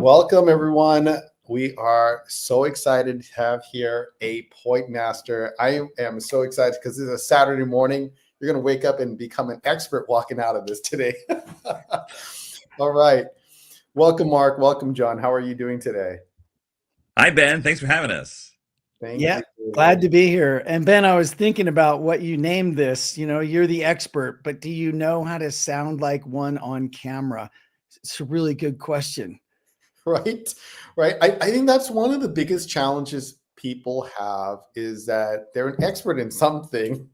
Welcome, everyone. We are so excited to have here a point master. I am so excited because it's a Saturday morning. You're going to wake up and become an expert walking out of this today. All right. Welcome, Mark. Welcome, John. How are you doing today? Hi, Ben. Thanks for having us. Thank Yeah, you. glad to be here. And Ben, I was thinking about what you named this. You're the expert, but do you know how to sound like one on camera? It's a really good question. Right. Right. I think that's one of the biggest challenges people have is that they're an expert in something,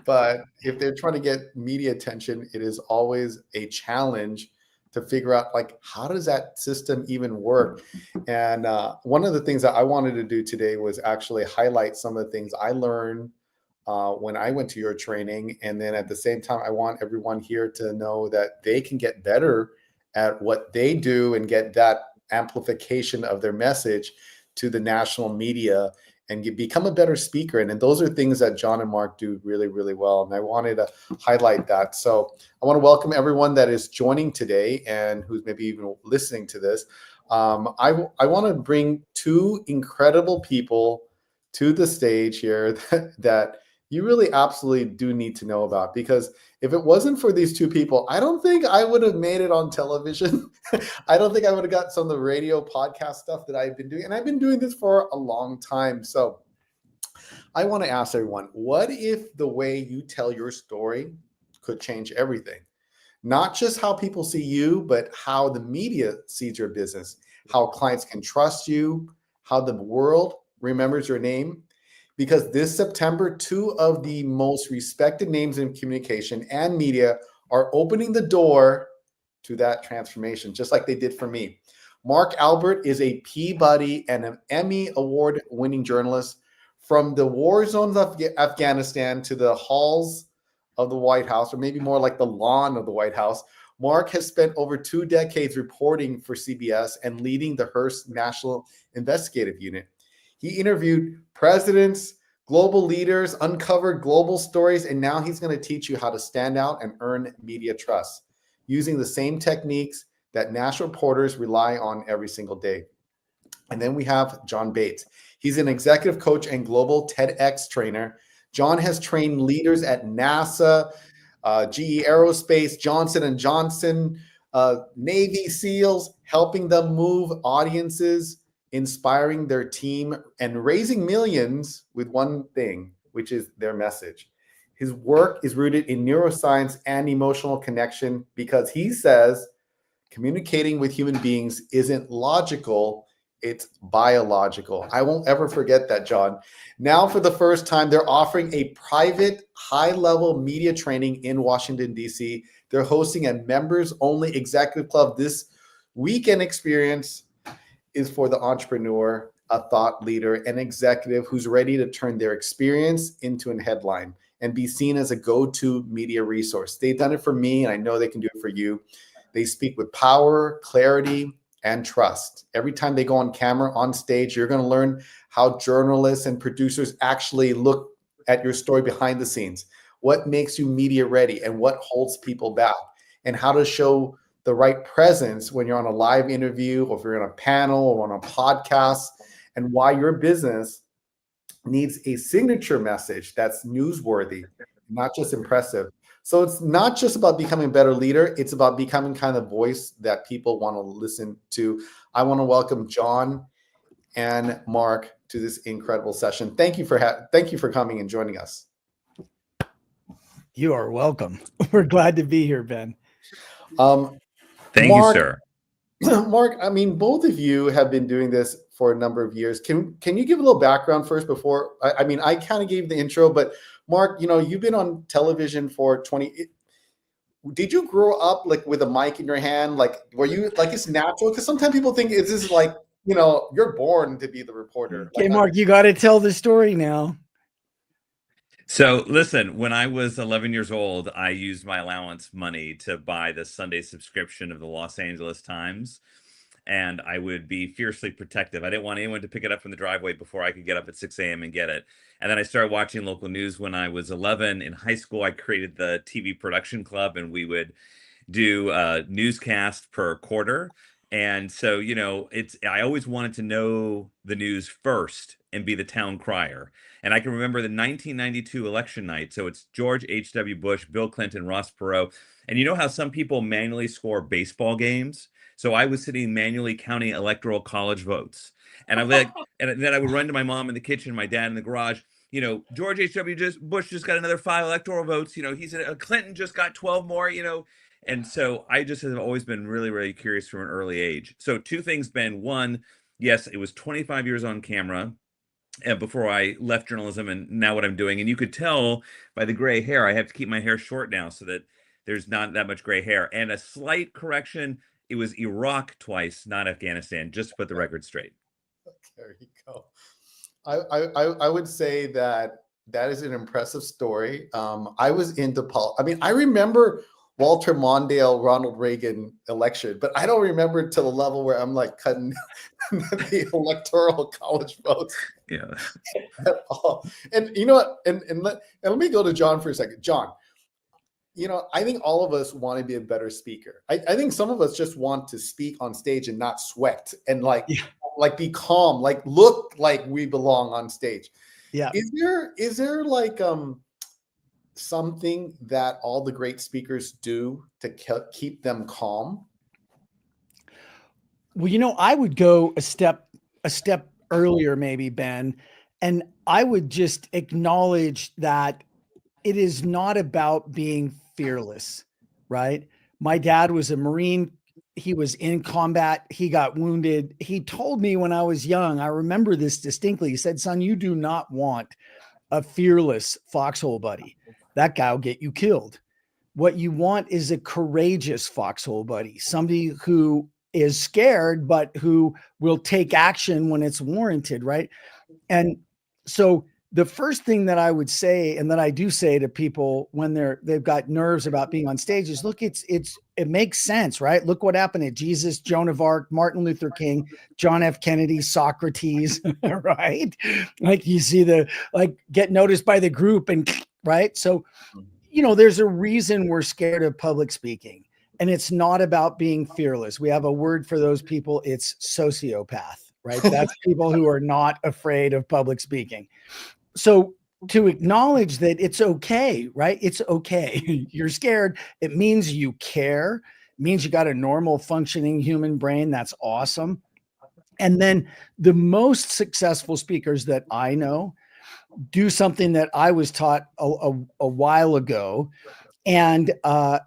but if they're trying to get media attention, it is always a challenge to figure out like how does that system even work. And one of the things that I wanted to do today was actually highlight some of the things I learned when I went to your training, and then at the same time I want everyone here to know that they can get better at what they do and get that amplification of their message to the national media and become a better speaker. And those are things that John and Mark do really, really well. And I wanted to highlight that. So I want to welcome everyone that is joining today and who's maybe even listening to this. I want to bring two incredible people to the stage here that you really absolutely do need to know about, because if it wasn't for these two people, I don't think I would have made it on television. I don't think I would have got some of the radio podcast stuff that I've been doing. And I've been doing this for a long time. So I want to ask everyone, what if the way you tell your story could change everything? Not just how people see you, but how the media sees your business, how clients can trust you, how the world remembers your name. Because this September, two of the most respected names in communication and media are opening the door to that transformation, just like they did for me. Mark Albert is a Peabody and an Emmy award-winning journalist. From the war zones of Afghanistan to the halls of the White House, or maybe more like the lawn of the White House, Mark has spent over 2 decades reporting for CBS and leading the Hearst National Investigative Unit. He interviewed presidents, global leaders, uncovered global stories, and now he's going to teach you how to stand out and earn media trust using the same techniques that national reporters rely on every single day. And then we have John Bates. He's an executive coach and global TEDx trainer. John has trained leaders at NASA, GE Aerospace, Johnson & Johnson, Navy SEALs, helping them move audiences, inspiring their team, and raising millions with one thing, which is their message. His work is rooted in neuroscience and emotional connection because he says communicating with human beings isn't logical, it's biological. I won't ever forget that, John. Now, for the first time, they're offering a private, high-level media training in Washington, D.C. They're hosting a members-only executive club. This weekend experience is for the entrepreneur, a thought leader, an executive who's ready to turn their experience into a headline and be seen as a go-to media resource. They've done it for me, and I know they can do it for you. They speak with power, clarity, and trust. Every time they go on camera, on stage, you're going to learn how journalists and producers actually look at your story behind the scenes, what makes you media ready and what holds people back, and how to show the right presence when you're on a live interview or if you're on a panel or on a podcast, and why your business needs a signature message that's newsworthy, not just impressive. So it's not just about becoming a better leader. It's about becoming kind of voice that people want to listen to. I want to welcome John and Mark to this incredible session. Thank you for coming and joining us. You are welcome. We're glad to be here, Ben. Thank you, sir. Mark, I mean, both of you have been doing this for a number of years. Can you give a little background first before? I mean, I kind of gave the intro, but Mark, you've been on television for 20. Did you grow up like with a mic in your hand? Like, were you like it's natural? Because sometimes people think it's just like, you're born to be the reporter. Okay, Mark, you got to tell the story now. So listen, when I was 11 years old, I used my allowance money to buy the Sunday subscription of the Los Angeles Times. And I would be fiercely protective. I didn't want anyone to pick it up from the driveway before I could get up at 6 a.m. and get it. And then I started watching local news when I was 11. In high school, I created the TV production club, and we would do a newscast per quarter. And so, I always wanted to know the news first and be the town crier. And I can remember the 1992 election night. So it's George H.W. Bush, Bill Clinton, Ross Perot. And you know how some people manually score baseball games? So I was sitting manually counting electoral college votes. And and then I would run to my mom in the kitchen, my dad in the garage. George H.W. Bush just got another 5 electoral votes. Clinton just got 12 more. And so I just have always been really, really curious from an early age. So two things, Ben. One, yes, it was 25 years on camera before I left journalism, and now what I'm doing. And you could tell by the gray hair, I have to keep my hair short now so that there's not that much gray hair. And a slight correction, it was Iraq twice, not Afghanistan, just to put the record straight. There you go. I would say that is an impressive story. I was into I remember Walter Mondale, Ronald Reagan election, but I don't remember it to the level where I'm like cutting the electoral college votes. Yeah. At all. And you know what? And let me go to John for a second. John, I think all of us want to be a better speaker. I think some of us just want to speak on stage and not sweat and like be calm, like look like we belong on stage. Yeah. Is there like something that all the great speakers do to keep them calm? Well, I would go a step earlier, maybe, Ben, and I would just acknowledge that it is not about being fearless, right? My dad was a Marine. He was in combat. He got wounded. He told me when I was young, I remember this distinctly. He said, "Son, you do not want a fearless foxhole buddy. That guy will get you killed. What you want is a courageous foxhole buddy, somebody who is scared, but who will take action when it's warranted." Right. And so the first thing that I would say, and that I do say to people when they've got nerves about being on stage, is look, it makes sense, right? Look what happened to Jesus, Joan of Arc, Martin Luther King, John F. Kennedy, Socrates, right? Like you see get noticed by the group and right. So, there's a reason we're scared of public speaking, and it's not about being fearless. We have a word for those people. It's sociopath, right? That's people who are not afraid of public speaking. So to acknowledge that it's okay, right? It's okay. You're scared. It means you care. It means you got a normal functioning human brain. That's awesome. And then the most successful speakers that I know do something that I was taught a while ago. And, I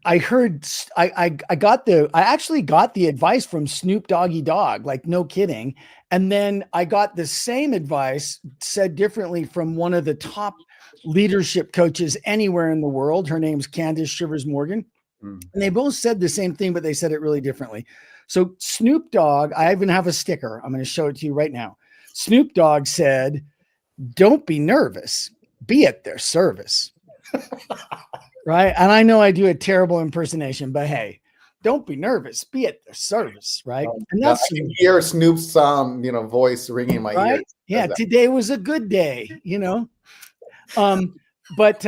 actually got the advice from Snoop Doggy Dogg, like no kidding. And then I got the same advice said differently from one of the top leadership coaches anywhere in the world. Her name's Candace Shivers Morgan. And they both said the same thing, but they said it really differently. So Snoop Dogg, I even have a sticker. I'm going to show it to you right now. Snoop Dogg said, "Don't be nervous, be at their service." Right. And I know I do a terrible impersonation, but hey, don't be nervous, be at their service. Right. And I can hear Snoop's voice ringing in my ears. Yeah. Today was a good day, but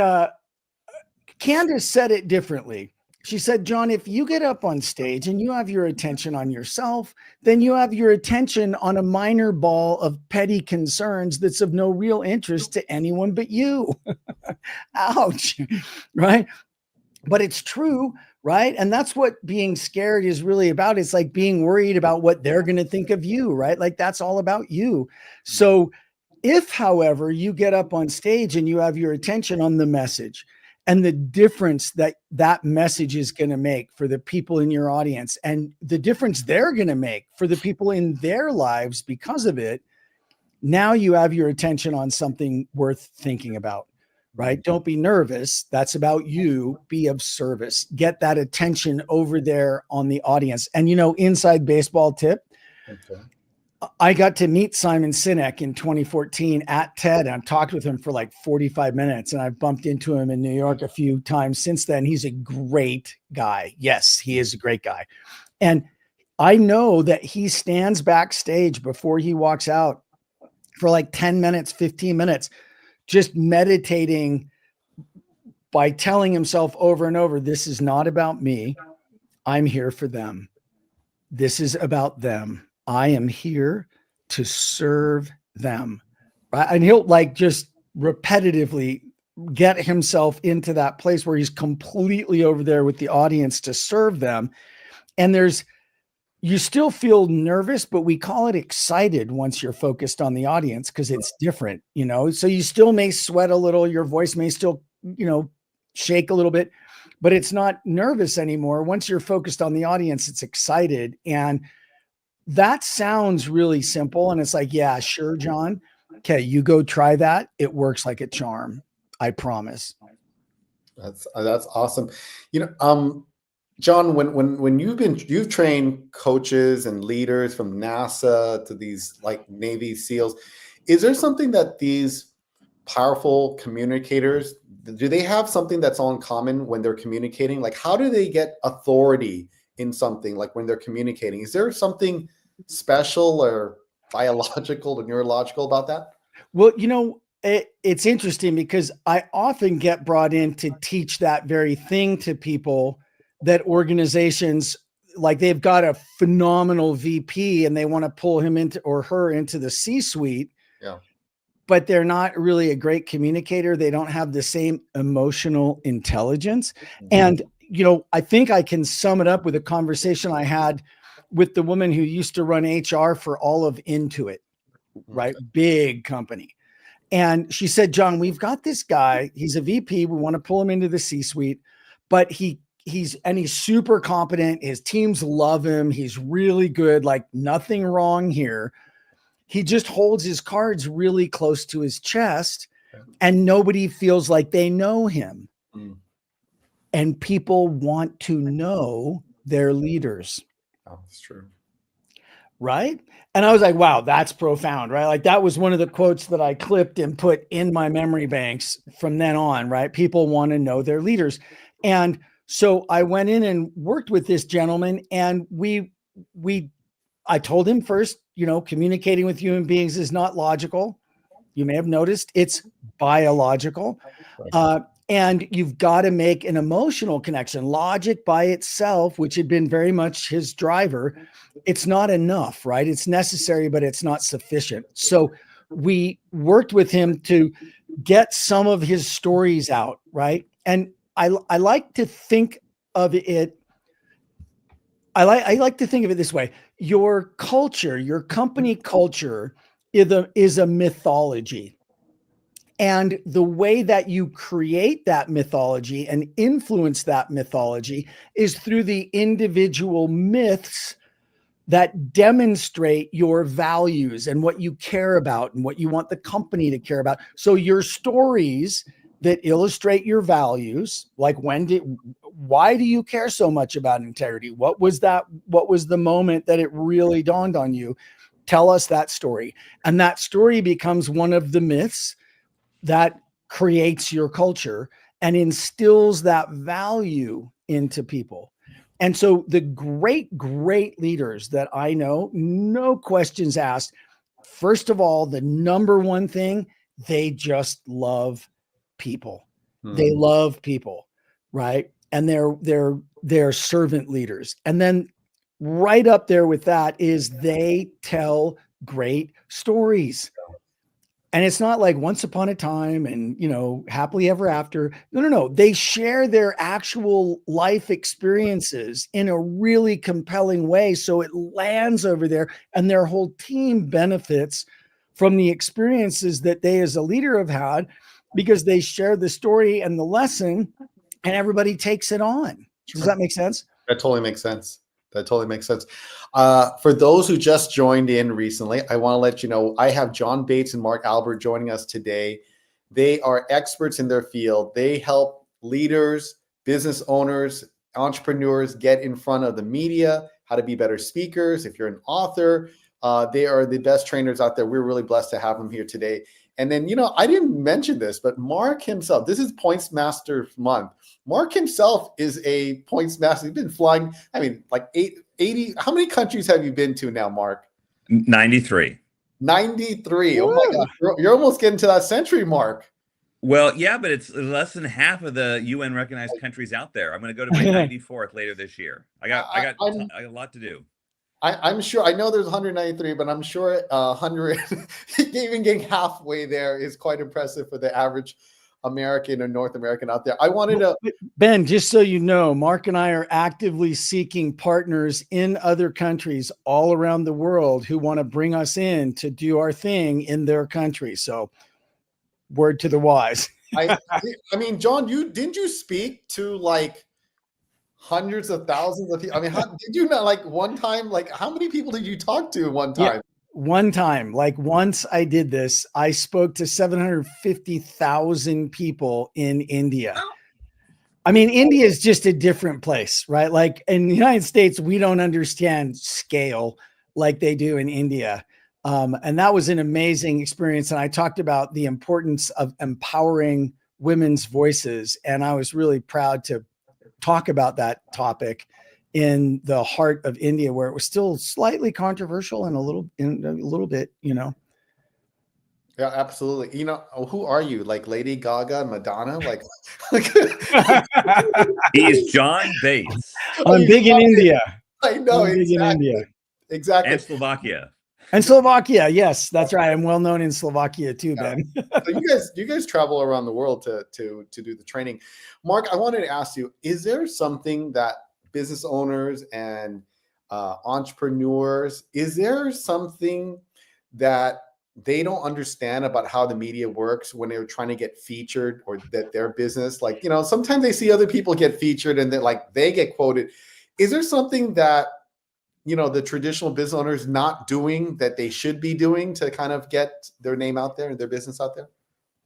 Candace said it differently. She said, "John, if you get up on stage and you have your attention on yourself, then you have your attention on a minor ball of petty concerns that's of no real interest to anyone but you." Ouch. Right. But it's true. Right. And that's what being scared is really about. It's like being worried about what they're going to think of you. Right. Like that's all about you. So if, however, you get up on stage and you have your attention on the message, and the difference that message is going to make for the people in your audience, and the difference they're going to make for the people in their lives because of it, now you have your attention on something worth thinking about, right? Don't be nervous. That's about you. Be of service. Get that attention over there on the audience. And, inside baseball tip, okay. I got to meet Simon Sinek in 2014 at TED. And I've talked with him for like 45 minutes, and I've bumped into him in New York a few times since then. He's a great guy. Yes, he is a great guy. And I know that he stands backstage before he walks out for like 10 minutes, 15 minutes, just meditating by telling himself over and over, this is not about me. I'm here for them. This is about them. I am here to serve them. Right. And he'll like just repetitively get himself into that place where he's completely over there with the audience to serve them. And you still feel nervous, but we call it excited once you're focused on the audience because it's different, so you still may sweat a little, your voice may still, shake a little bit, but it's not nervous anymore. Once you're focused on the audience, it's excited. And that sounds really simple. And it's like, yeah, sure, John. Okay, you go try that. It works like a charm. I promise. That's awesome. John, when you've trained coaches and leaders from NASA to these like Navy SEALs, is there something that these powerful communicators, do they have something that's all in common when they're communicating? Like, how do they get authority in something like when they're communicating? Is there something special or biological or neurological about that? Well, it's interesting because I often get brought in to teach that very thing to people, that organizations, like they've got a phenomenal VP and they want to pull him into or her into the C-suite. Yeah. But they're not really a great communicator. They don't have the same emotional intelligence. Mm-hmm. And, I think I can sum it up with a conversation I had with the woman who used to run HR for all of Intuit, right? Okay. Big company. And she said, John, we've got this guy. He's a VP. We want to pull him into the C-suite, but he's super competent. His teams love him. He's really good. Like nothing wrong here. He just holds his cards really close to his chest and nobody feels like they know him. Mm. And people want to know their leaders. Oh, that's true. Right. And I was like, wow, that's profound, right? Like that was one of the quotes that I clipped and put in my memory banks from then on, right? People want to know their leaders. And so I went in and worked with this gentleman and I told him first, communicating with human beings is not logical. You may have noticed it's biological. And you've got to make an emotional connection. Logic by itself, which had been very much his driver, it's not enough, right? It's necessary, but it's not sufficient. So we worked with him to get some of his stories out, right? And I like to think of it. I like to think of it this way. Your culture, your company culture is a mythology. And the way that you create that mythology and influence that mythology is through the individual myths that demonstrate your values and what you care about and what you want the company to care about. So your stories that illustrate your values, like why do you care so much about integrity? What was the moment that it really dawned on you? Tell us that story. And that story becomes one of the myths that creates your culture and instills that value into people. And so the great leaders that I know, no questions asked, first of all, the number one thing, they just love people. They love people, right? And they're servant leaders. And then right up there with that is they tell great stories. And it's not like once upon a time and, happily ever after. No. They share their actual life experiences in a really compelling way. So it lands over there and their whole team benefits from the experiences that they as a leader have had because they share the story and the lesson and everybody takes it on. Does that make sense? That totally makes sense. For those who just joined in recently, I want to let you know, I have John Bates and Mark Albert joining us today. They are experts in their field. They help leaders, business owners, entrepreneurs get in front of the media, how to be better speakers. If you're an author, they are the best trainers out there. We're really blessed to have them here today. And then, I didn't mention this, but Mark himself, this is Points Master Month. Mark himself is a Points Master. He's been flying, like 80. How many countries have you been to now, Mark? 93. 93. Oh my God. You're almost getting to that century mark. Well, yeah, but it's less than half of the UN recognized countries out there. I'm going to go to my 94th later this year. I got a lot to do. I'm sure, I know there's 193, but I'm sure 100, even getting halfway there is quite impressive for the average American or North American out there. I wanted to, Ben, just so you know, Mark and I are actively seeking partners in other countries all around the world who want to bring us in to do our thing in their country. So, word to the wise. I mean, John, didn't you speak to like hundreds of thousands of people? I mean, did you not, like, one time, like, how many people did you talk to one Yeah. time? One time, like once I did this, I spoke to 750,000 people in India. I mean, India is just a different place, right? Like in the United States, we don't understand scale like they do in India. And that was an amazing experience. And I talked about the importance of empowering women's voices. And I was really proud to talk about that topic in the heart of India, where it was still slightly controversial and a little bit, you know. Yeah, absolutely. You know, who are you? Like Lady Gaga and Madonna? Like, He's John Bates I'm big in India. I know, I'm big in India. exactly. and Slovakia. And Slovakia, yes, that's right. I'm well known in Slovakia too, Yeah. Ben. So you guys travel around the world to do the training. Mark, I wanted to ask you: is there something that business owners and entrepreneurs, is there something that they don't understand about how the media works when they're trying to get featured, or that their business, like, you know, sometimes they see other people get featured and they get quoted. Is there something that, you know, the traditional business owners not doing that they should be doing to kind of get their name out there and their business out there?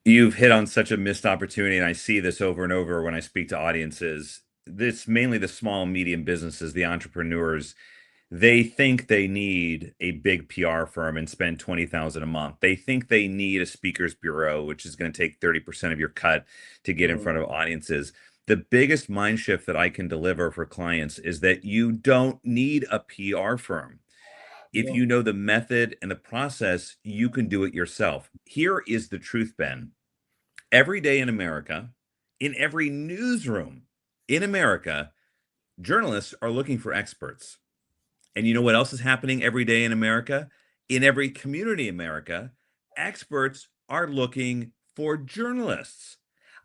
You've hit on such a missed opportunity, and I see this over and over when I speak to audiences. This mainly the small, medium businesses, the entrepreneurs. They think they need a big PR firm and spend 20,000 a month. They think they need a speakers bureau, which is going to take 30% of your cut to get in front of audiences. The biggest mind shift that I can deliver for clients is that you don't need a PR firm. If you know the method and the process, you can do it yourself. Here is the truth, Ben. Every day in America, in every newsroom in America, journalists are looking for experts. And you know what else is happening every day in America? In every community in America, experts are looking for journalists.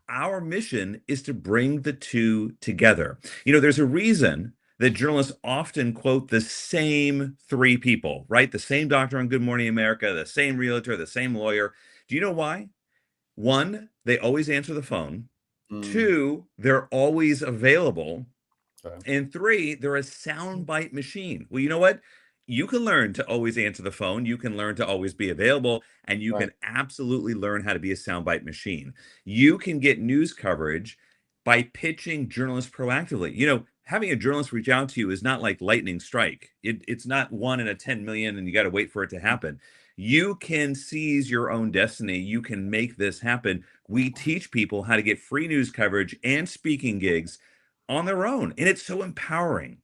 Our mission is to bring the two together. You know, there's a reason that journalists often quote the same three people, right? The same doctor on Good Morning America, the same realtor, the same lawyer. Do you know why? One, they always answer the phone. Two, they're always available. And three, they're a soundbite machine. Well, you know what? You can learn to always answer the phone. You can learn to always be available, and you can absolutely learn how to be a soundbite machine. You can get news coverage by pitching journalists proactively. You know, having a journalist reach out to you is not like lightning strike. It's not 1 in a 10 million, and you got to wait for it to happen. You can seize your own destiny. You can make this happen. We teach people how to get free news coverage and speaking gigs on their own, and it's so empowering.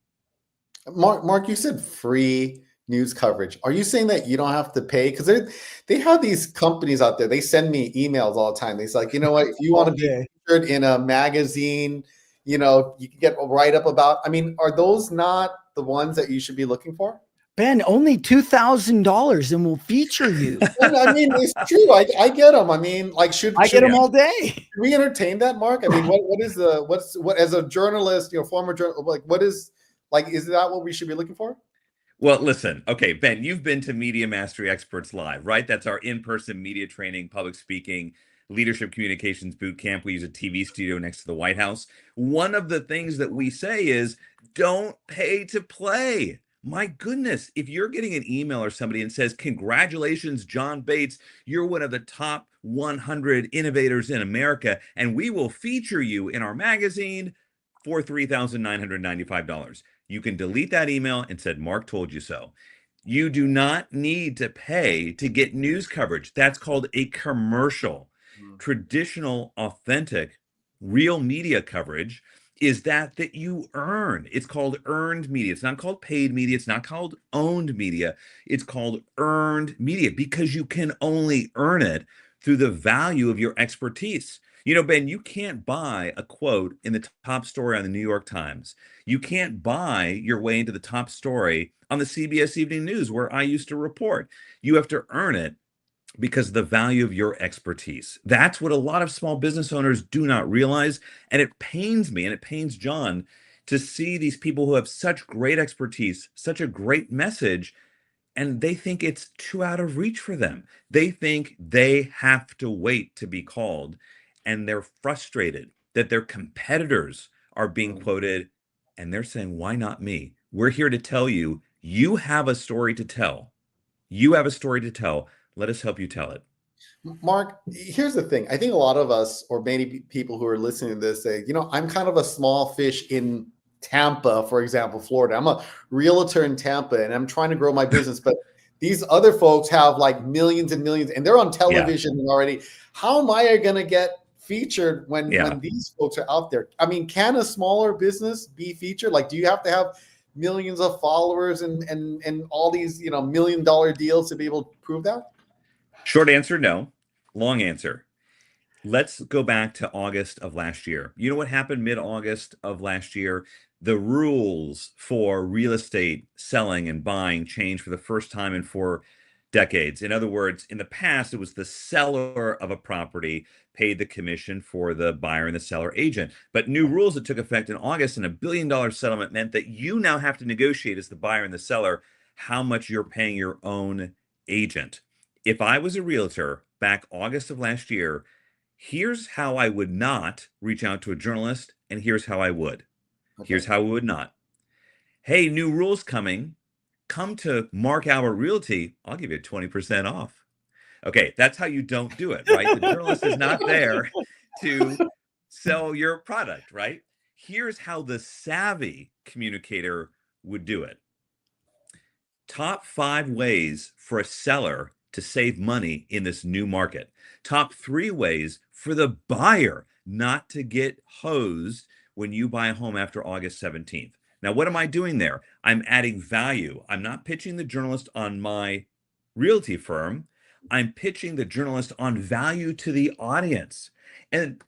Mark, you said free news coverage. Are you saying that you don't have to pay? Because they have these companies out there. They send me emails all the time. They're like, you know what? If you want to be featured in a magazine, you know, you can get a write up about. I mean, are those not the ones that you should be looking for? Ben, only $2,000 and we'll feature you. I mean, it's true. I get them. I mean, like, I get them all day. Should we entertain that, Mark? I mean, what as a journalist, you know, former journalist, like, what is, like, is that what we should be looking for? Well, listen, okay, Ben, you've been to Media Mastery Experts Live, right? That's our in-person media training, public speaking, leadership communications boot camp. We use a TV studio next to the White House. One of the things that we say is don't pay to play. My goodness, if you're getting an email or somebody and says, congratulations, John Bates, you're one of the top 100 innovators in America, and we will feature you in our magazine for $3,995. You can delete that email and said, Mark told you so. You do not need to pay to get news coverage. That's called a commercial. Traditional, authentic, real media coverage is that you earn. It's called earned media. It's not called paid media. It's not called owned media. It's called earned media because you can only earn it through the value of your expertise. You know, Ben, you can't buy a quote in the top story on the New York Times. You can't buy your way into the top story on the CBS Evening News, where I used to report. You have to earn it because of the value of your expertise. That's what a lot of small business owners do not realize. And it pains me and it pains John to see these people who have such great expertise, such a great message, and they think it's too out of reach for them. They think they have to wait to be called, and they're frustrated that their competitors are being quoted, and they're saying, why not me? We're here to tell you, you have a story to tell. You have a story to tell. Let us help you tell it. Mark, here's the thing. I think a lot of us, or many people who are listening to this, say, I'm kind of a small fish in Tampa, for example, Florida. I'm a realtor in Tampa and I'm trying to grow my business, but these other folks have like millions and millions and they're on Yeah. television already. How am I going to get featured when Yeah. these folks are out there? I mean, can a smaller business be featured? Like, do you have to have millions of followers and all these, $1 million deals to be able to prove that? Short answer, no. Long answer. Let's go back to August of last year. You know what happened mid-August of last year? The rules for real estate selling and buying changed for the first time in 4 decades. In other words, in the past, it was the seller of a property paid the commission for the buyer and the seller agent. But new rules that took effect in August and $1 billion settlement meant that you now have to negotiate as the buyer and the seller how much you're paying your own agent. If I was a realtor back August of last year, here's how I would not reach out to a journalist, and here's how I would. Okay. Here's how we would not. Hey, new rules coming. Come to Mark Albert Realty. I'll give you 20% off. Okay, that's how you don't do it, right? The journalist is not there to sell your product, right? Here's how the savvy communicator would do it. Top 5 ways for a seller to save money in this new market. Top 3 ways for the buyer not to get hosed when you buy a home after August 17th. Now, what am I doing there? I'm adding value. I'm not pitching the journalist on my realty firm. I'm pitching the journalist on value to the audience. And,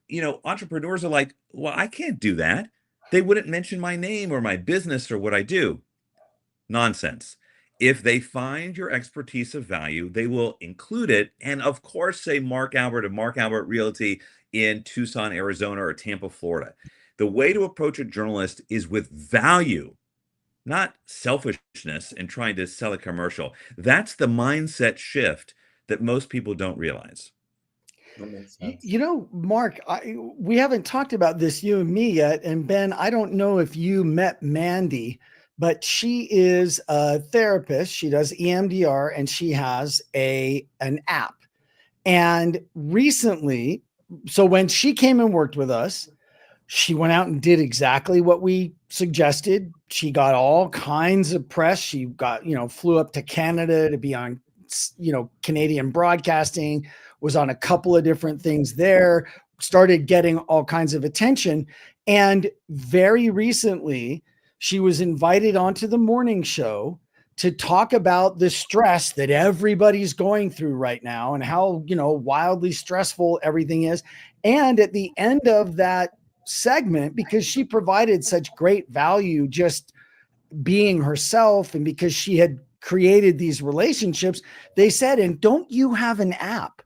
entrepreneurs are like, well, I can't do that. They wouldn't mention my name or my business or what I do. Nonsense. If they find your expertise of value, they will include it. And of course, say Mark Albert and Mark Albert Realty in Tucson, Arizona, or Tampa, Florida. The way to approach a journalist is with value, not selfishness and trying to sell a commercial. That's the mindset shift that most people don't realize. That makes sense. Mark, we haven't talked about this, you and me yet. And Ben, I don't know if you met Mandy, but she is a therapist. She does EMDR and she has an app. And recently, so when she came and worked with us, she went out and did exactly what we suggested. She got all kinds of press. She got, flew up to Canada to be on, Canadian broadcasting, was on a couple of different things there, started getting all kinds of attention. And very recently, she was invited onto the morning show to talk about the stress that everybody's going through right now and how, wildly stressful everything is. And at the end of that segment, because she provided such great value just being herself and because she had created these relationships, they said, and don't you have an app?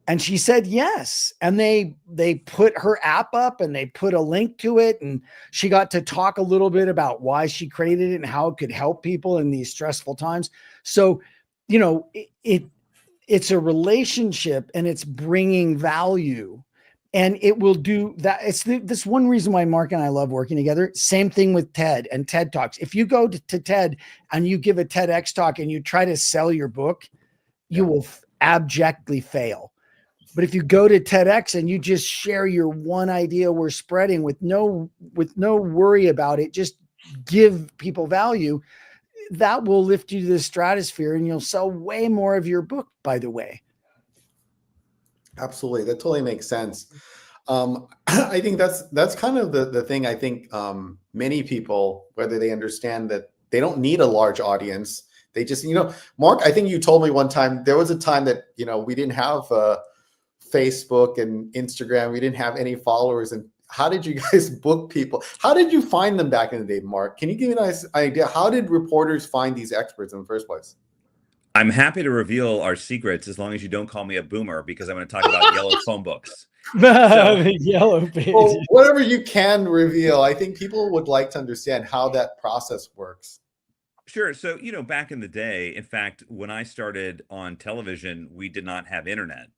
And she said, yes. And they put her app up and they put a link to it. And she got to talk a little bit about why she created it and how it could help people in these stressful times. So, it's a relationship and it's bringing value. And it will do that. It's this one reason why Mark and I love working together. Same thing with TED and TED Talks. If you go to TED and you give a TEDx talk and you try to sell your book, you will abjectly fail. But if you go to TEDx and you just share your one idea we're spreading with no worry about it, just give people value, that will lift you to the stratosphere and you'll sell way more of your book, by the way. Absolutely. That totally makes sense. I think that's kind of the thing. I think many people, whether they understand that they don't need a large audience, they just, Mark, I think you told me one time, there was a time that, we didn't have Facebook and Instagram. We didn't have any followers. And how did you guys book people? How did you find them back in the day, Mark? Can you give me an idea? How did reporters find these experts in the first place? I'm happy to reveal our secrets as long as you don't call me a boomer, because I'm going to talk about yellow phone books. So, The yellow pages. Well, whatever you can reveal, I think people would like to understand how that process works. sure. So, back in the day, in fact, when I started on television, we did not have internet.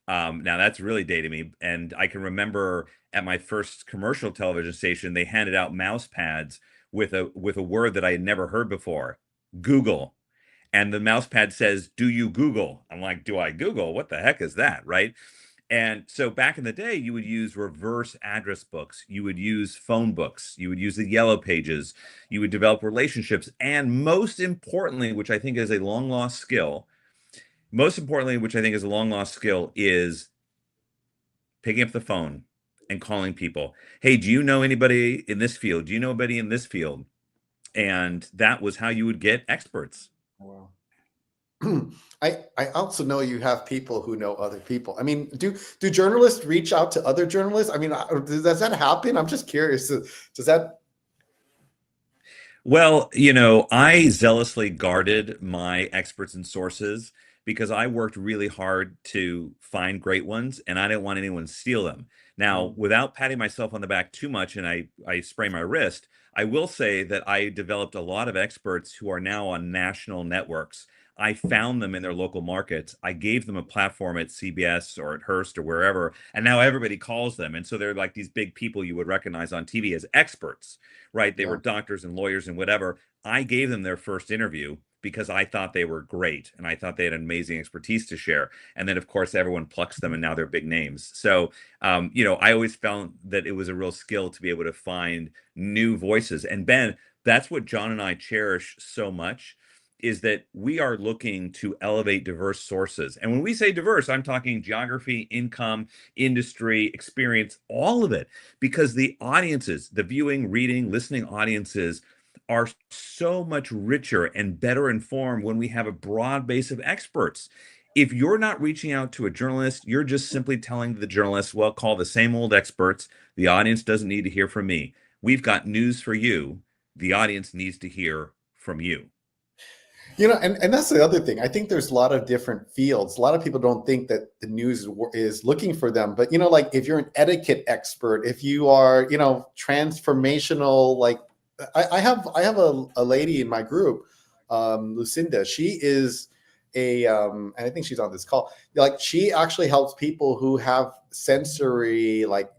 Now that's really dating me. And I can remember at my first commercial television station, they handed out mouse pads with a word that I had never heard before, Google. And the mouse pad says, "Do you Google?" I'm like, "Do I Google? What the heck is that?" Right? And so back in the day, you would use reverse address books, you would use phone books, you would use the yellow pages, you would develop relationships, and most importantly, which I think is a long lost skill, is picking up the phone and calling people. Hey, do you know anybody in this field? Do you know anybody in this field? And that was how you would get experts. Wow. I also know you have people who know other people. I mean, do journalists reach out to other journalists? I mean, does that happen? I'm just curious. Does that? Well, I zealously guarded my experts and sources because I worked really hard to find great ones and I didn't want anyone to steal them. Now, without patting myself on the back too much and I spray my wrist, I will say that I developed a lot of experts who are now on national networks. I found them in their local markets. I gave them a platform at CBS or at Hearst or wherever, and now everybody calls them. And so they're like these big people you would recognize on TV as experts, right? They Yeah. were doctors and lawyers and whatever. I gave them their first interview because I thought they were great and I thought they had amazing expertise to share. And then, of course, everyone plucks them and now they're big names. So, I always found that it was a real skill to be able to find new voices. And Ben, that's what John and I cherish so much, is that we are looking to elevate diverse sources. And when we say diverse, I'm talking geography, income, industry, experience, all of it, because the audiences, the viewing, reading, listening audiences are so much richer and better informed when we have a broad base of experts. If you're not reaching out to a journalist, you're just simply telling the journalist, well, call the same old experts. The audience doesn't need to hear from me. We've got news for you. The audience needs to hear from you. And that's the other thing. I think there's a lot of different fields. A lot of people don't think that the news is looking for them. But, like if you're an etiquette expert, if you are, transformational, like I have a lady in my group, Lucinda. She is and I think she's on this call. Like she actually helps people who have sensory, like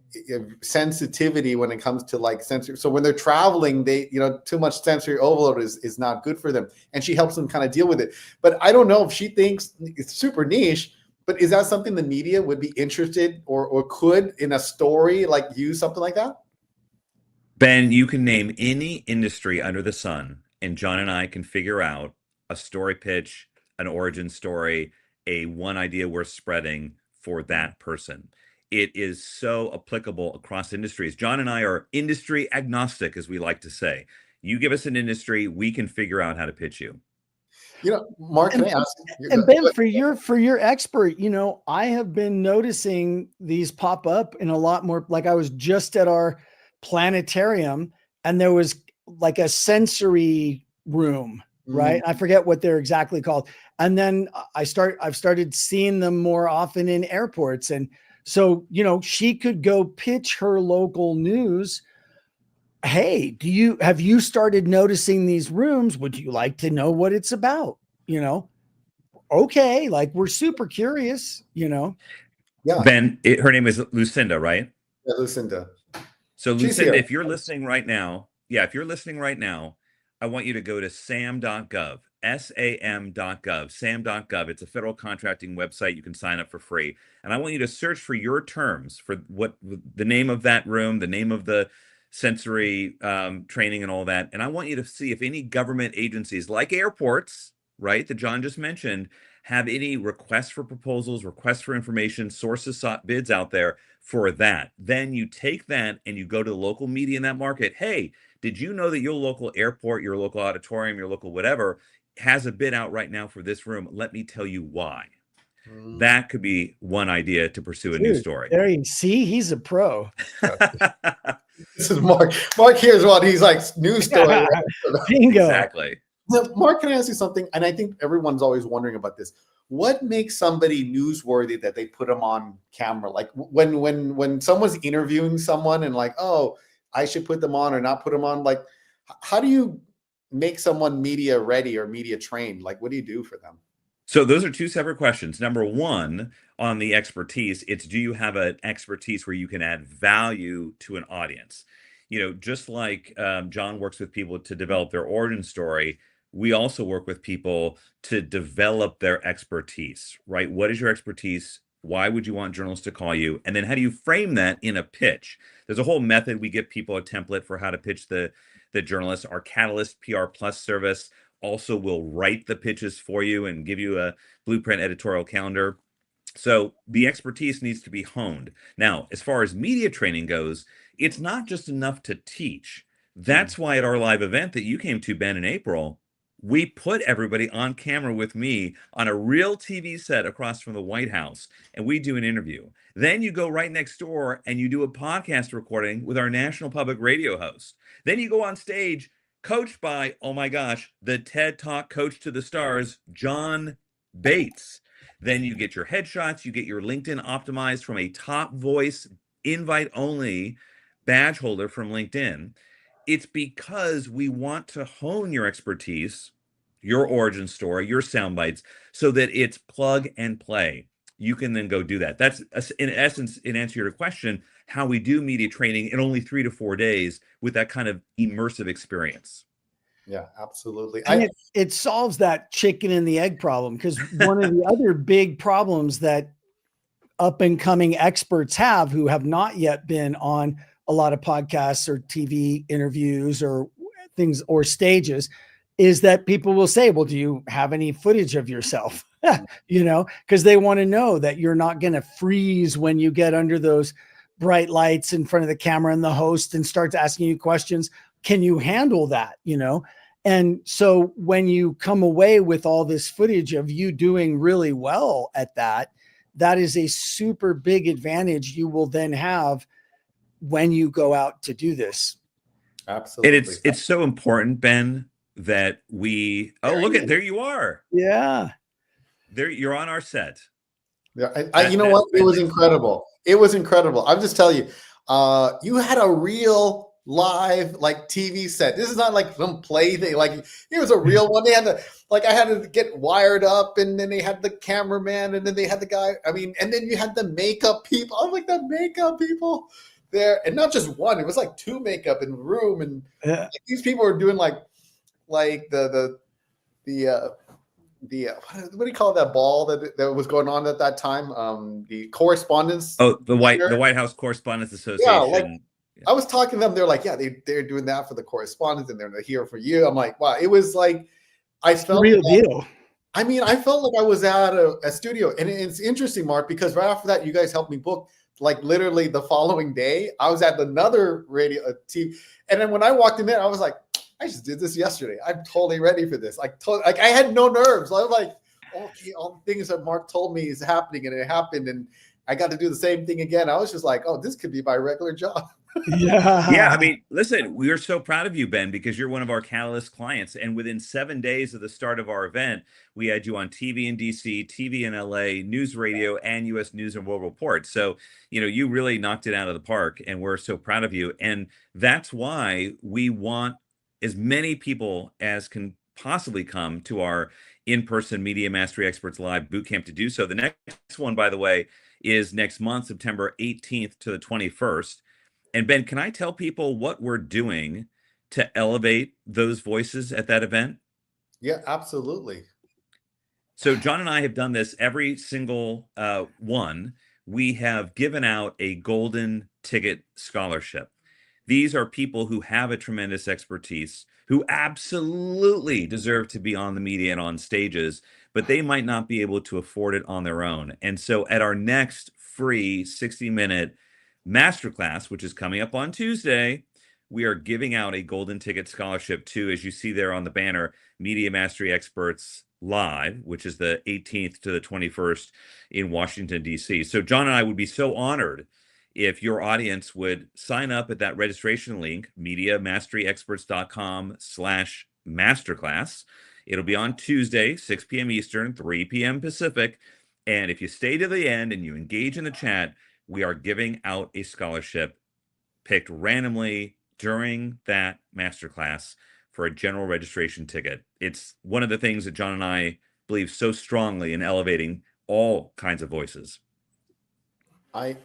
sensitivity when it comes to like sensory. So when they're traveling, they, too much sensory overload is not good for them. And she helps them kind of deal with it. But I don't know if she thinks it's super niche, but is that something the media would be interested or could in a story, like use something like that? Ben, you can name any industry under the sun, and John and I can figure out a story pitch, an origin story, a one idea worth spreading for that person. It is so applicable across industries. John and I are industry agnostic, as we like to say. You give us an industry, we can figure out how to pitch you. Mark, can I ask? And Ben, for your expert, I have been noticing these pop up in a lot more. Like I was just at our planetarium and there was like a sensory room, right? I forget what they're exactly called. And then I've started seeing them more often in airports. And so, she could go pitch her local news. Hey, have you started noticing these rooms? Would you like to know what it's about? Okay. Like we're super curious, Yeah. Ben, her name is Lucinda, right? Yeah, Lucinda. So Lucinda, if you're listening right now, I want you to go to sam.gov, sam.gov, sam.gov. It's a federal contracting website. You can sign up for free. And I want you to search for your terms for what the name of that room, the name of the sensory training and all that. And I want you to see if any government agencies like airports, right, that John just mentioned, have any requests for proposals, requests for information, sources sought bids out there for that. Then you take that and you go to the local media in that market. Hey, did you know that your local airport, your local auditorium, your local whatever has a bid out right now for this room? Let me tell you why. That could be one idea to pursue a news Dude, story. there you see, he's a pro. This is Mark. Mark here's what he's like, news story. Bingo. Exactly. Now, Mark, can I ask you something? And I think everyone's always wondering about this. What makes somebody newsworthy that they put them on camera? Like when someone's interviewing someone and like, oh, I should put them on or not put them on. Like, how do you make someone media ready or media trained? Like, what do you do for them? So those are two separate questions. Number one, on the expertise, it's do you have an expertise where you can add value to an audience? You know, just like John works with people to develop their origin story, we also work with people to develop their expertise, right? What is your expertise? Why would you want journalists to call you? And then how do you frame that in a pitch? There's a whole method. We give people a template for how to pitch the journalists. Our Catalyst PR Plus service also will write the pitches for you and give you a blueprint editorial calendar. So the expertise needs to be honed. Now, as far as media training goes, it's not just enough to teach. That's why at our live event that you came to, Ben, in April, we put everybody on camera with me on a real TV set across from the White House, and we do an interview. Then you go right next door and you do a podcast recording with our national public radio host. Then you go on stage coached by, oh my gosh, the TED Talk coach to the stars, John Bates. Then you get your headshots, you get your LinkedIn optimized from a top voice, invite only badge holder from LinkedIn. It's because we want to hone your expertise, your origin story, your sound bites, so that it's plug and play. You can then go do that. That's, in essence, in answer to your question, how we do media training in only 3 to 4 days with that kind of immersive experience. Yeah, absolutely. And it solves that chicken and the egg problem, because one of the other big problems that up and coming experts have who have not yet been on a lot of podcasts or TV interviews or things or stages is that people will say, well, do you have any footage of yourself? You know, because they want to know that you're not going to freeze when you get under those bright lights in front of the camera and the host and starts asking you questions. Can you handle that? You know? And so when you come away with all this footage of you doing really well at that, that is a super big advantage you will then have when you go out to do this. Absolutely. And it's so important, Ben, that we, there you are. Yeah. There, you're on our set. Yeah, you know what? It was incredible. It was incredible. I'm just telling you, you had a real live like TV set. This is not like some play thing. Like it was a real one. They had to I had to get wired up, and then they had the cameraman, and then they had the guy. I mean, and then you had the makeup people. I'm like the makeup people there, and not just one. It was like 2 makeup in the room, and these people were doing like the what do you call that ball that was going on at that time? The correspondence. Oh, the White House Correspondents Association. Yeah, I was talking to them. They're like, yeah, they're doing that for the correspondents, and they're here for you. I'm like, wow, it was like I felt real deal. I mean, I felt like I was at a studio, and it's interesting, Mark, because right after that, you guys helped me book. Like literally the following day, I was at another radio TV, and then when I walked in there, I was like, I just did this yesterday. I'm totally ready for this. Like I had no nerves. I was like, okay, all the things that Mark told me is happening, and it happened, and I got to do the same thing again. I was just like, oh, this could be my regular job. Yeah. I mean, listen, we are so proud of you, Ben, because you're one of our Catalyst clients. And within 7 days of the start of our event, we had you on TV in DC, TV in LA, news radio, and US News and World Report. So, you know, you really knocked it out of the park, and we're so proud of you. And that's why we want as many people as can possibly come to our in-person Media Mastery Experts Live Bootcamp to do so. The next one, by the way, is next month, September 18th to the 21st. And Ben, can I tell people what we're doing to elevate those voices at that event? Yeah, absolutely. So John and I have done this every single one. We have given out a golden ticket scholarship. These are people who have a tremendous expertise, who absolutely deserve to be on the media and on stages, but they might not be able to afford it on their own. And so at our next free 60-minute masterclass, which is coming up on Tuesday, we are giving out a golden ticket scholarship to, as you see there on the banner, Media Mastery Experts live, which is the 18th to the 21st in Washington, D.C. So John and I would be so honored if your audience would sign up at that registration link, mediamasteryexperts.com/masterclass. It'll be on Tuesday, 6 p.m. Eastern, 3 p.m. Pacific. And if you stay to the end and you engage in the chat, we are giving out a scholarship picked randomly during that masterclass for a general registration ticket. It's one of the things that John and I believe so strongly in elevating all kinds of voices. I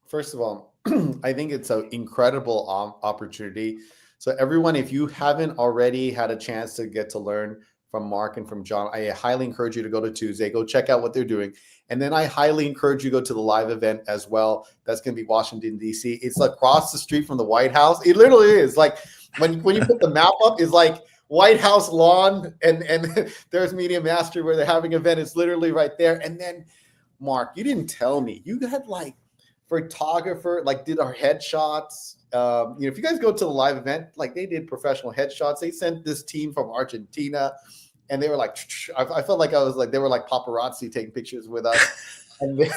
first of all, I think it's an incredible opportunity. So everyone, if you haven't already had a chance to get to learn from Mark and from John, I highly encourage you to go to Tuesday, go check out what they're doing. And then I highly encourage you to go to the live event as well. That's going to be Washington, D.C. It's across the street from the White House. It literally is. Like when you put the map up, it's like White House lawn, and there's Media Mastery where they're having an event. It's literally right there. And then, Mark, you didn't tell me. You had like photographer, like did our headshots. If you guys go to the live event, like they did professional headshots. They sent this team from Argentina, and they were like, I felt like I was like, they were like paparazzi taking pictures with us. And then,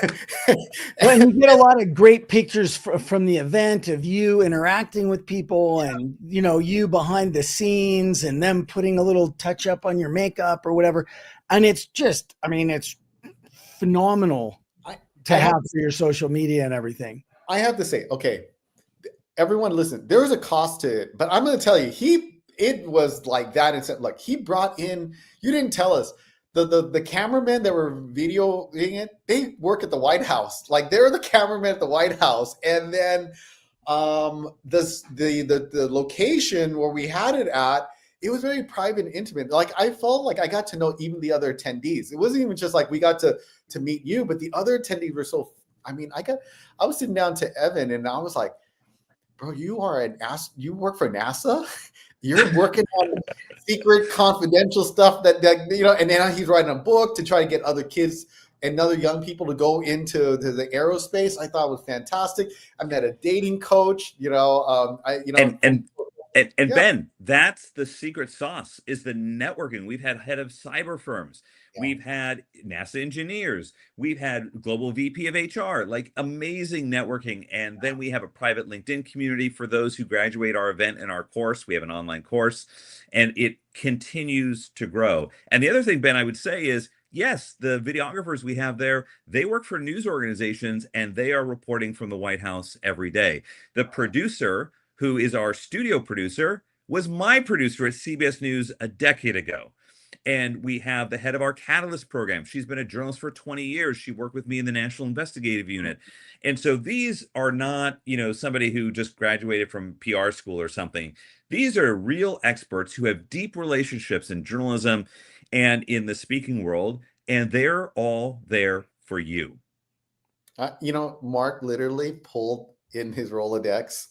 well, you get a lot of great pictures from the event of you interacting with people, and you behind the scenes, and them putting a little touch up on your makeup or whatever. And it's just, it's phenomenal to have for your social media and everything. I have to say, okay, everyone listen, there was a cost to it, but I'm going to tell you, it was like that. And said, look, he brought in, you didn't tell us, the cameramen that were videoing it, they work at the White House. Like they're the cameramen at the White House. And then the location where we had it at, it was very private and intimate. Like I felt like I got to know even the other attendees. It wasn't even just like we got to meet you, but the other attendees were so, I was sitting down to Evan and I was like, bro, you work for NASA? You're working on secret confidential stuff that and then he's writing a book to try to get other kids and other young people to go into the aerospace. I thought it was fantastic. I met a dating coach, And Ben, that's the secret sauce, is the networking. We've had head of cyber firms. Yeah. We've had NASA engineers. We've had global VP of HR, like amazing networking. And then we have a private LinkedIn community for those who graduate our event and our course. We have an online course, and it continues to grow. And the other thing, Ben, I would say is, yes, the videographers we have there, they work for news organizations, and they are reporting from the White House every day. The producer, who is our studio producer, was my producer at CBS News a decade ago. And we have the head of our Catalyst program. She's been a journalist for 20 years. She worked with me in the National Investigative Unit. And so these are not, somebody who just graduated from PR school or something. These are real experts who have deep relationships in journalism and in the speaking world, and they're all there for you. Mark literally pulled in his Rolodex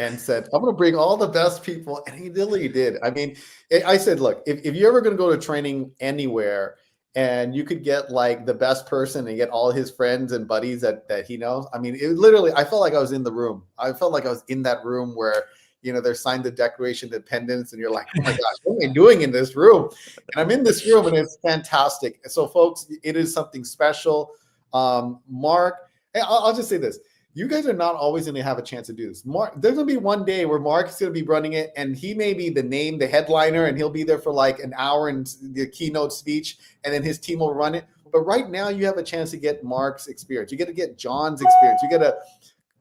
and said, I'm going to bring all the best people. And he literally did. I said, look, if you're ever going to go to training anywhere and you could get like the best person and get all his friends and buddies that he knows. It literally, I felt like I was in the room. I felt like I was in that room where, they're signed the Declaration of Independence and you're like, oh my gosh, what am I doing in this room? And I'm in this room and it's fantastic. So folks, it is something special. Mark, I'll just say this. You guys are not always going to have a chance to do this. There's going to be one day where Mark's going to be running it, and he may be the headliner, and he'll be there for like an hour and the keynote speech, and then his team will run it. But right now, you have a chance to get Mark's experience. You get to get John's experience. You get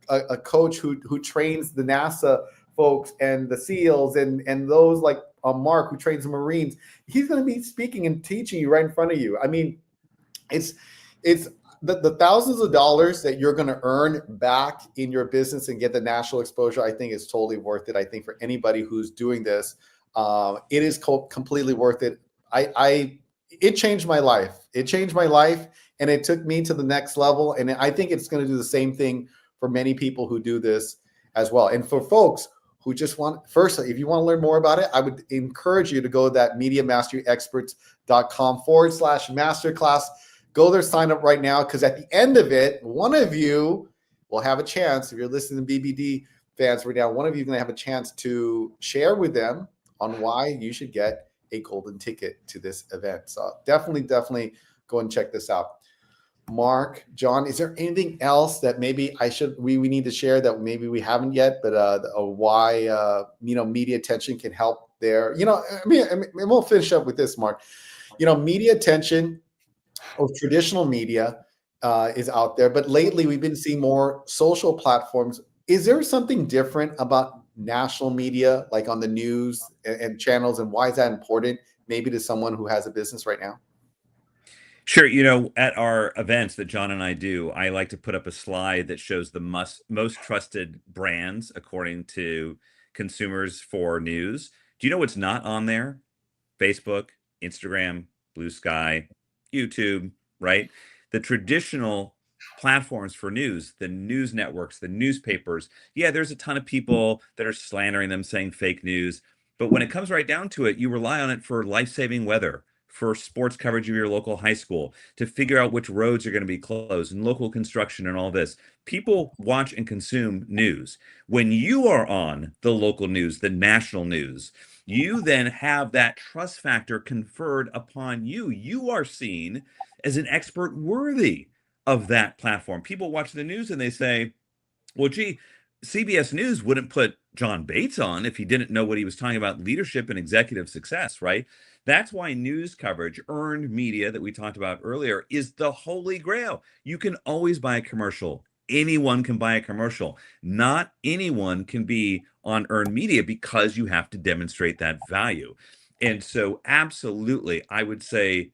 a coach who trains the NASA folks and the SEALs and those like Mark who trains the Marines. He's going to be speaking and teaching you right in front of you. It's the thousands of dollars that you're going to earn back in your business and get the national exposure, I think is totally worth it. I think for anybody who's doing this, it is completely worth it. It changed my life. It changed my life, and it took me to the next level. And I think it's going to do the same thing for many people who do this as well. And for folks who just if you want to learn more about it, I would encourage you to go to that mediamasteryexperts.com/masterclass. Go there, sign up right now, because at the end of it, one of you will have a chance. If you're listening to BBD fans right now, one of you is going to have a chance to share with them on why you should get a golden ticket to this event. So definitely go and check this out. Mark, John, is there anything else that maybe we need to share that maybe we haven't yet, but why media attention can help there? I mean, we'll finish up with this, Mark. Media attention of traditional media is out there, but lately we've been seeing more social platforms. Is there something different about national media, like on the news and channels, and why is that important maybe to someone who has a business right now? Sure. At our events that John and I do, I like to put up a slide that shows the most trusted brands according to consumers for news. Do you know what's not on there? Facebook, Instagram, Blue Sky, YouTube, right? The traditional platforms for news, the news networks, the newspapers. Yeah, there's a ton of people that are slandering them, saying fake news. But when it comes right down to it, you rely on it for life-saving weather, for sports coverage of your local high school, to figure out which roads are going to be closed, and local construction and all this. People watch and consume news. When you are on the local news, the national news, you then have that trust factor conferred upon you. You are seen as an expert worthy of that platform. People watch the news and they say, well, gee, CBS News wouldn't put John Bates on if he didn't know what he was talking about, leadership and executive success, right? That's why news coverage, earned media that we talked about earlier, is the holy grail. You can always buy a commercial. Anyone can buy a commercial. Not anyone can be on earned media because you have to demonstrate that value. And so absolutely, I would say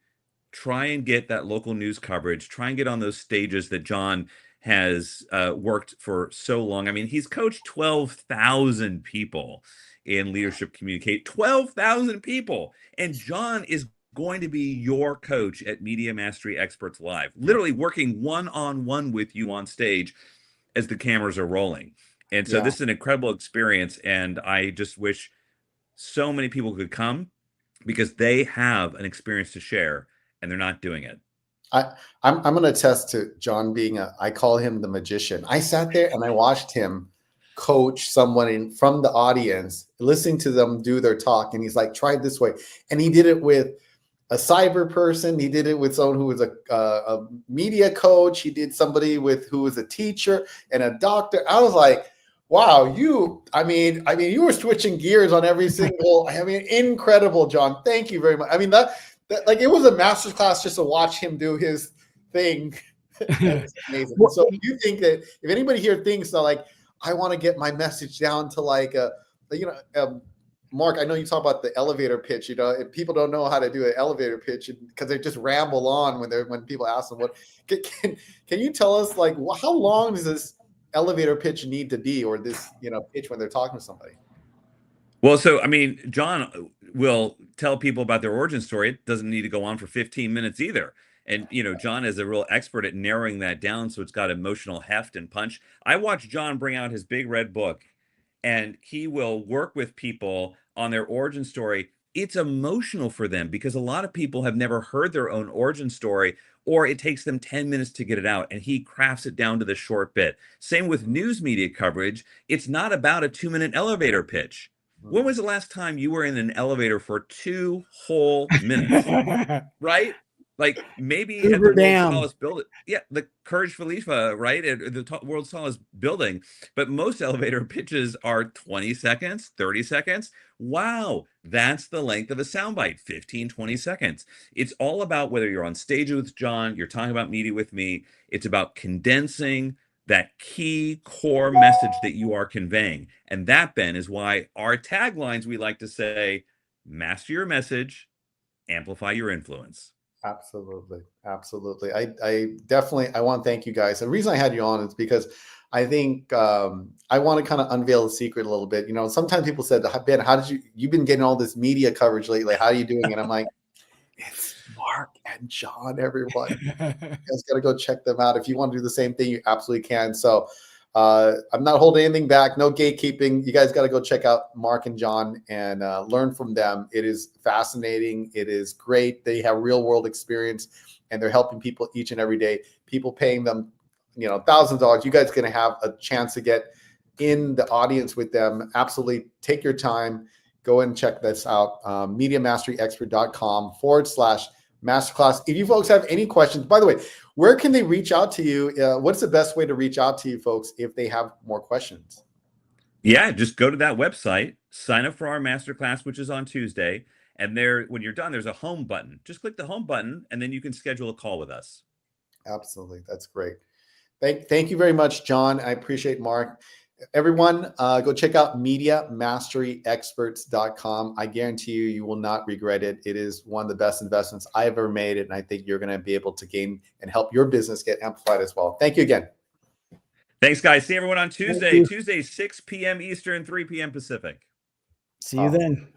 try and get that local news coverage, try and get on those stages that John has worked for so long. I mean, he's coached 12,000 people in leadership communicate, 12,000 people. And John is going to be your coach at Media Mastery Experts Live, literally working one-on-one with you on stage as the cameras are rolling. And so this is an incredible experience. And I just wish so many people could come because they have an experience to share and they're not doing it. I'm going to attest to John being I call him the magician. I sat there and I watched him coach someone from the audience, listening to them do their talk. And he's like, try it this way. And he did it with a cyber person. He did it with someone who was a media coach. He did somebody who was a teacher and a doctor. I was like, wow, you were switching gears on every single, incredible, John. Thank you very much. I mean, that like it was a masterclass just to watch him do his thing. That's amazing. So you think that if anybody here thinks that like, I want to get my message down to like Mark, I know you talk about the elevator pitch, and people don't know how to do an elevator pitch because they just ramble on when people ask them what can you tell us like how long does this elevator pitch need to be, or this pitch when they're talking to somebody? Well, so I mean, John will tell people about their origin story. It doesn't need to go on for 15 minutes either. And John is a real expert at narrowing that down so it's got emotional heft and punch. I watched John bring out his big red book, and he will work with people on their origin story. It's emotional for them because a lot of people have never heard their own origin story, or it takes them 10 minutes to get it out, and he crafts it down to the short bit. Same with news media coverage. It's not about a 2-minute elevator pitch. When was the last time you were in an elevator for 2 whole minutes? Right? Like maybe at the world's tallest building. Yeah, the Burj Khalifa, right? At the world's tallest building. But most elevator pitches are 20 seconds, 30 seconds. Wow, that's the length of a soundbite, 15, 20 seconds. It's all about whether you're on stage with John, you're talking about media with me. It's about condensing that key core message that you are conveying. And that, Ben, is why our taglines, we like to say, master your message, amplify your influence. Absolutely. I definitely, I want to thank you guys. The reason I had you on is because I think I want to kind of unveil the secret a little bit. Sometimes people said, Ben, you've been getting all this media coverage lately. How are you doing? And I'm like, it's Mark and John, everyone. You guys got to go check them out. If you want to do the same thing, you absolutely can. So I'm not holding anything back. No gatekeeping. You guys got to go check out Mark and John and learn from them. It is fascinating. It is great. They have real world experience and they're helping people each and every day. People paying them, thousands of dollars. You guys are going to have a chance to get in the audience with them. Absolutely take your time. go and check this out. MediaMasteryExpert.com/masterclass. If you folks have any questions, by the way, where can they reach out to you? What's the best way to reach out to you folks if they have more questions? Yeah, just go to that website, sign up for our masterclass, which is on Tuesday. And there, when you're done, there's a home button. Just click the home button, and then you can schedule a call with us. Absolutely. That's great. Thank you very much, John. I appreciate Mark. Everyone, go check out MediaMasteryExperts.com. I guarantee you, you will not regret it. It is one of the best investments I've ever made, and I think you're going to be able to gain and help your business get amplified as well. Thank you again. Thanks, guys. See everyone on Tuesday, 6 p.m. Eastern, 3 p.m. Pacific. See you then.